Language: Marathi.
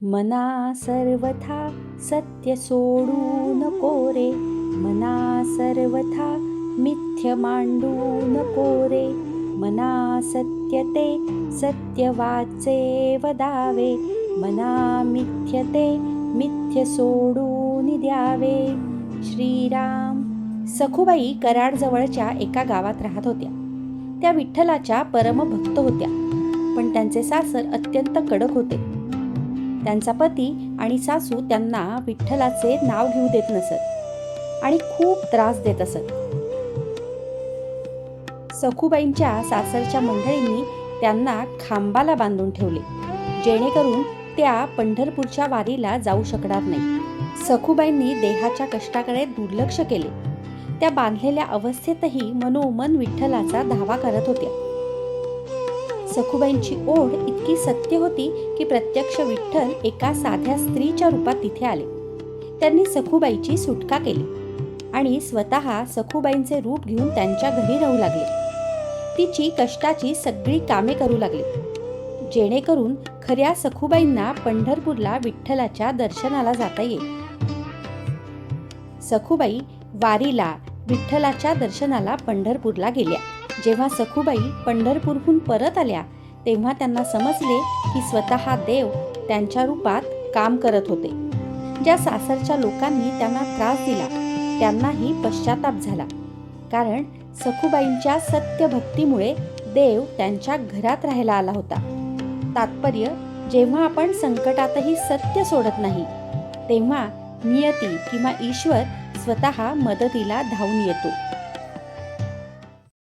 मना सर्वथा सत्य सोडू नको रे, मना सर्वथा मिथ्य मांडू नको रे, मना सत्य ते सत्यवाचे वदावे, मना मिथ्य ते मिथ्य सोडून द्यावे. श्रीराम. सखूबाई कराडजवळच्या एका गावात राहत होत्या. त्या विठ्ठलाच्या परमभक्त होत्या, पण त्यांचे सासर अत्यंत कडक होते. त्यांचा पती आणि सासू त्यांना विठ्ठलाचे नाव घेऊ देत नसत आणि खूप त्रास देत असत. सखूबाईंच्या सासरच्या मंडळींनी त्यांना खांबाला बांधून ठेवले, जेणेकरून त्या पंढरपूरच्या वारीला जाऊ शकणार नाही. सखूबाईंनी देहाच्या कष्टाकडे दुर्लक्ष केले. त्या बांधलेल्या अवस्थेतही मनोमन विठ्ठलाचा धावा करत होत्या. सखूबाईंची ओढ इतकी सत्य होती की प्रत्यक्ष विठ्ठल एका साध्या स्त्रीच्या रूपात तिथे आले. त्यांनी सखूबाईची सुटका केली आणि स्वतः सखूबाईंचे रूप घेऊन त्यांच्या घरी राहू लागले. तिची कष्टाची सगळी कामे करू लागले, जेणेकरून खऱ्या सखूबाईंना पंढरपूरला विठ्ठलाच्या दर्शनाला जाता येईल. सखूबाई वारीला विठ्ठलाच्या दर्शनाला पंढरपूरला गेल्या. जेव्हा सखूबाई पंढरपूरहून परत आल्या, तेव्हा त्यांना समजले की स्वतः देव त्यांच्या रूपात काम करत होते. ज्या सासरच्या लोकांनी त्यांना त्रास दिला, त्यांनाही पश्चाताप झाला, कारण सखूबाईंच्या सत्य भक्तीमुळे देव त्यांच्या घरात राहायला आला होता. तात्पर्य, जेव्हा आपण संकटातही सत्य सोडत नाही, तेव्हा नियती किंवा ईश्वर स्वतः मदतीला धावून येतो.